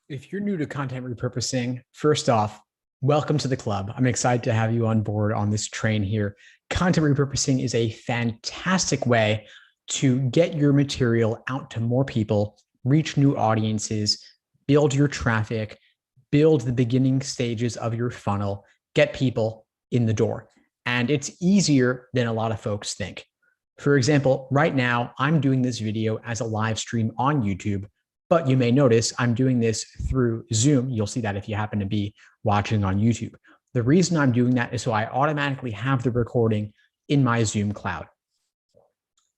If you're new to content repurposing, first off, welcome to the club. I'm excited to have you on board on this train here. Content repurposing is a fantastic way to get your material out to more people, reach new audiences, build your traffic, build the beginning stages of your funnel, get people in the door. And it's easier than a lot of folks think. For example, right now, I'm doing this video as a live stream on YouTube, but you may notice I'm doing this through Zoom. You'll see that if you happen to be watching on YouTube. The reason I'm doing that is so I automatically have the recording in my Zoom cloud.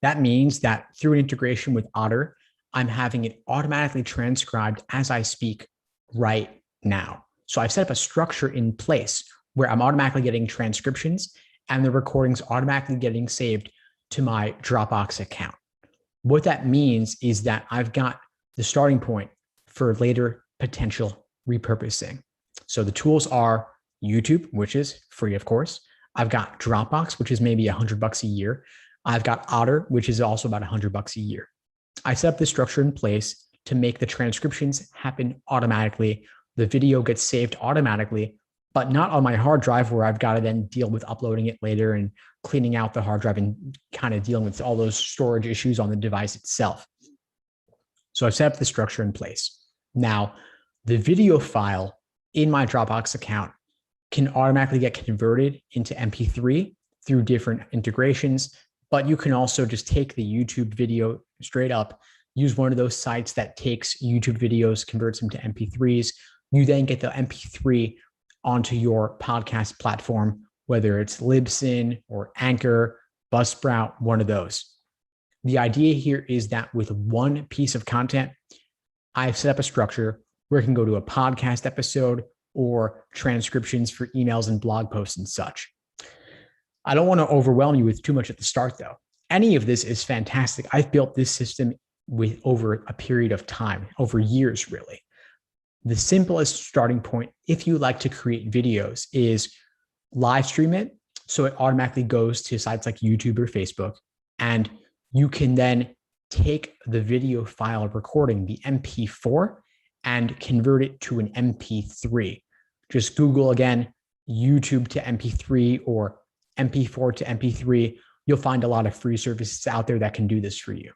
That means that through an integration with Otter, I'm having it automatically transcribed as I speak right now. So I've set up a structure in place where I'm automatically getting transcriptions and the recordings automatically getting saved to my Dropbox account. What that means is that I've got the starting point for later potential repurposing. So the tools are YouTube, which is free, of course. I've got Dropbox, which is maybe $100 a year. I've got Otter, which is also about $100 a year. I set up this structure in place to make the transcriptions happen automatically. The video gets saved automatically, but not on my hard drive where I've got to then deal with uploading it later and cleaning out the hard drive and kind of dealing with all those storage issues on the device itself. So I've set up the structure in place. Now, the video file in my Dropbox account can automatically get converted into MP3 through different integrations, but you can also just take the YouTube video straight up, use one of those sites that takes YouTube videos, converts them to MP3s. You then get the MP3 onto your podcast platform, whether it's Libsyn or Anchor, Buzzsprout, one of those. The idea here is that with one piece of content, I've set up a structure where it can go to a podcast episode or transcriptions for emails and blog posts and such. I don't want to overwhelm you with too much at the start, though. Any of this is fantastic. I've built this system with over a period of time, over years, really. The simplest starting point, if you like to create videos, is live stream it so it automatically goes to sites like YouTube or Facebook, and you can then take the video file recording, the MP4, and convert it to an MP3. Just Google again, YouTube to MP3 or MP4 to MP3. You'll find a lot of free services out there that can do this for you.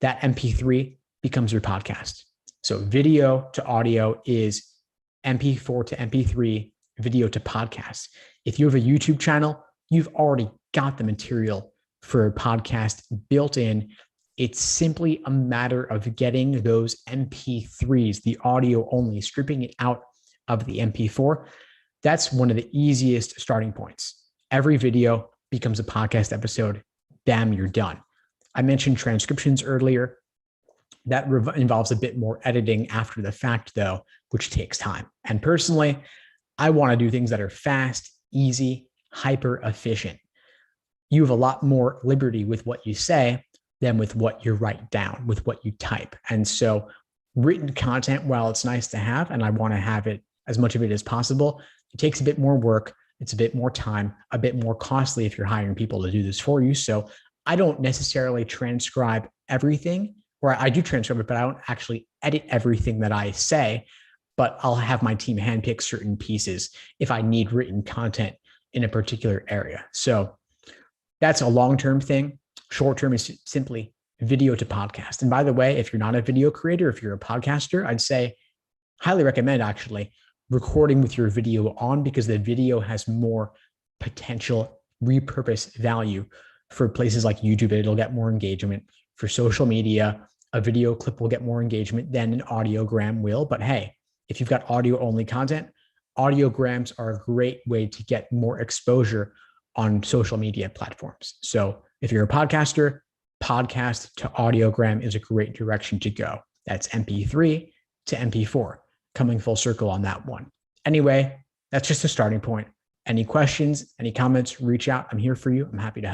That MP3 becomes your podcast. So video to audio is MP4 to MP3, video to podcast. If you have a YouTube channel, you've already got the material for a podcast built in. It's simply a matter of getting those MP3s, the audio only, stripping it out of the MP4. That's one of the easiest starting points. Every video becomes a podcast episode. Bam, you're done. I mentioned transcriptions earlier. That involves a bit more editing after the fact, though, which takes time. And personally, I want to do things that are fast, easy, hyper efficient. You have a lot more liberty with what you say than with what you write down, with what you type. And so written content, while it's nice to have, and I want to have it, as much of it as possible, it takes a bit more work. It's a bit more time, a bit more costly if you're hiring people to do this for you. So I don't necessarily transcribe everything, or I do transcribe it, but I don't actually edit everything that I say, but I'll have my team handpick certain pieces if I need written content in a particular area. So that's a long-term thing. Short-term is simply video to podcast. And by the way, if you're not a video creator, if you're a podcaster, I'd say highly recommend actually recording with your video on, because the video has more potential repurpose value for places like YouTube. It'll get more engagement. For social media, a video clip will get more engagement than an audiogram will. But hey, if you've got audio only content, audiograms are a great way to get more exposure on social media platforms. So if you're a podcaster, podcast to audiogram is a great direction to go. That's MP3 to MP4, coming full circle on that one. Anyway, that's just a starting point. Any questions, any comments, reach out. I'm here for you. I'm happy to help.